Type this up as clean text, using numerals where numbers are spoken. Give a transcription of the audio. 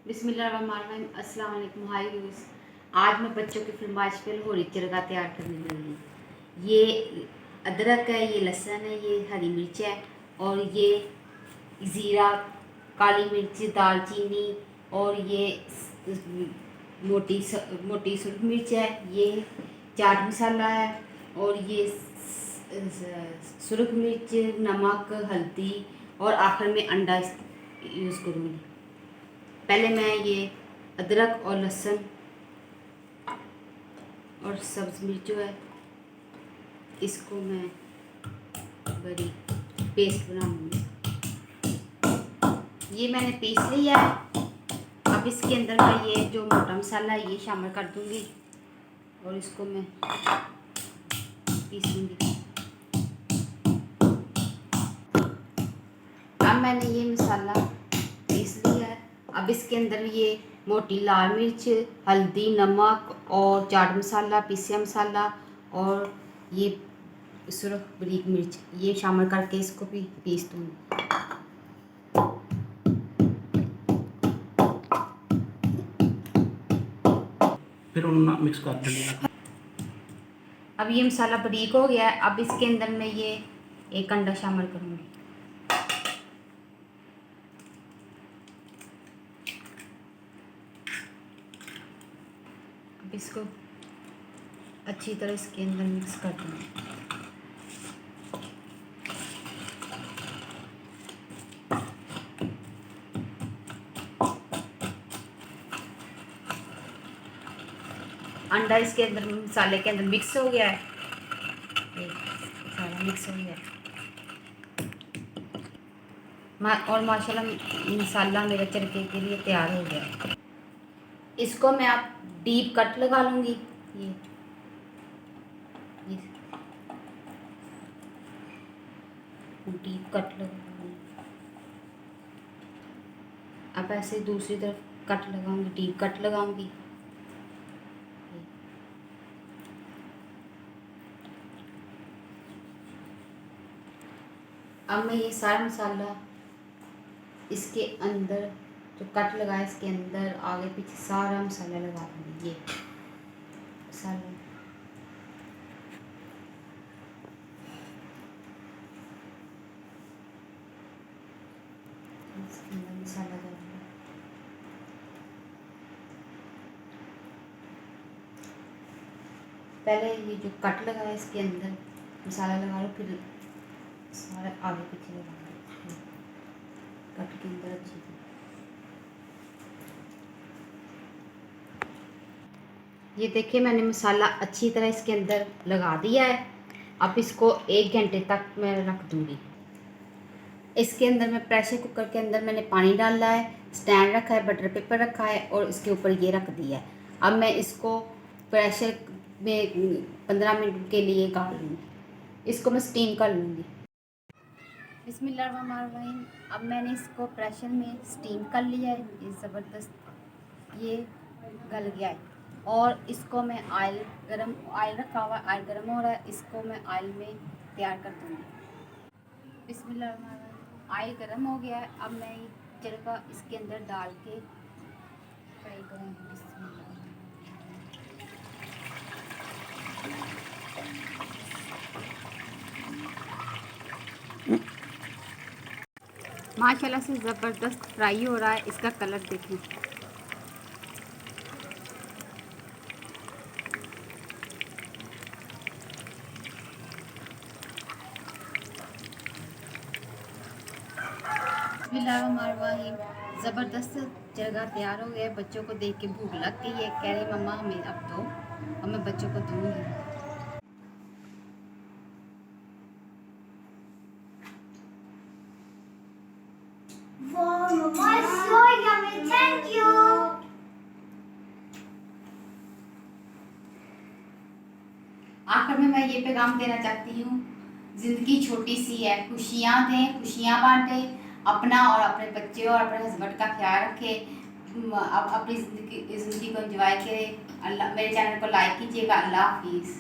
बिस्मिल्लाहिर्रहमानिर्रहीम। अस्सलाम वालेकुम। हाय व्यूअर्स, आज मैं बच्चों की फरमाइश पे लाहौरी चरगा तैयार करने लगी हूँ। ये अदरक है, ये लहसुन है, ये हरी मिर्च है और ये ज़ीरा, काली मिर्च, दालचीनी और ये मोटी सुरख मिर्च है, ये चाट मसाला है और ये सुरख मिर्च, नमक, हल्दी और आखिर में अंडा यूज़ करूँगी। पहले मैं ये अदरक और लहसुन और सब्ज़ मिर्च जो है इसको मैं बड़ी पेस्ट बनाऊंगी। ये मैंने पीस लिया है। अब इसके अंदर मैं ये जो मोटा मसाला है ये शामिल कर दूंगी और इसको मैं पीसूंगी। अब मैंने ये मसाला पीस लिया है। अब इसके अंदर ये मोटी लाल मिर्च, हल्दी, नमक और चाट मसाला, पीसिया मसाला और ये सुरख बारीक मिर्च ये शामिल करके इसको भी पीस दूँगी। फिर उन्हें मिक्स कर देंगे। अब ये मसाला बारीक हो गया है। अब इसके अंदर मैं ये एक अंडा शामिल करूँगी। अब इसको अच्छी तरह इसके अंदर मिक्स कर दूँगी। अंडा इसके अंदर मसाले के अंदर मिक्स हो गया है। सारा मिक्स हो गया है और माशाल्लाह मसाला मेरे चरके के लिए तैयार हो गया। इसको मैं अब डीप कट लगा लूँगी। ये डीप कट लगाऊंगी। अब ऐसे दूसरी तरफ कट लगाऊंगी, डीप कट लगाऊंगी। अब मैं ये सारा मसाला इसके अंदर जो कट लगाया इसके अंदर आगे पीछे सारा मसाला लगा दूँगी। ये मसाला इसके अंदर मसाला डालूंगी। पहले ये जो कट लगाया इसके अंदर मसाला लगा लो, फिर सारा आगे पीछे लगा लो कट के अंदर अच्छी तरह। ये देखिए मैंने मसाला अच्छी तरह इसके अंदर लगा दिया है। अब इसको 1 घंटे तक मैं रख दूँगी। इसके अंदर मैं प्रेशर कुकर के अंदर मैंने पानी डाला है, स्टैंड रखा है, बटर पेपर रखा है और इसके ऊपर ये रख दिया है। अब मैं इसको प्रेशर में 15 मिनट के लिए गाल लूँगी। इसको मैं स्टीम कर लूँगी। बिस्मिल्लाहिर्रहमानिर्रहीम। अब मैंने इसको प्रेशर में स्टीम कर लिया है। ये ज़बरदस्त ये गल गया है और इसको मैं ऑयल रखा हुआ, ऑयल गर्म हो रहा है, इसको मैं ऑयल में तैयार कर दूँगी। बिस्मिल्लाहिर्रहमानिर्रहीम। ऑयल गर्म हो गया है। अब मैं चरखा इसके अंदर डाल के फ्राई करूँगी। माशाल्लाह से ज़बरदस्त फ्राई हो रहा है। इसका कलर देखें। बिस्मिल्लाहिर्रहमानिर्रहीम। ज़बरदस्त चरगा तैयार हो गया है। बच्चों को देख के भूख लग गई है, कह रहे मम्मा हमें अब दो और मैं बच्चों को दूँगी। आखिर में मैं ये पैगाम देना चाहती हूँ, ज़िंदगी छोटी सी है, खुशियाँ दें, खुशियाँ बांटें, अपना और अपने बच्चे और अपने हस्बैंड का ख्याल रखें। अपनी ज़िंदगी को एंजॉय करें। अल्लाह, मेरे चैनल को लाइक कीजिएगा। अल्लाह हाफिज़।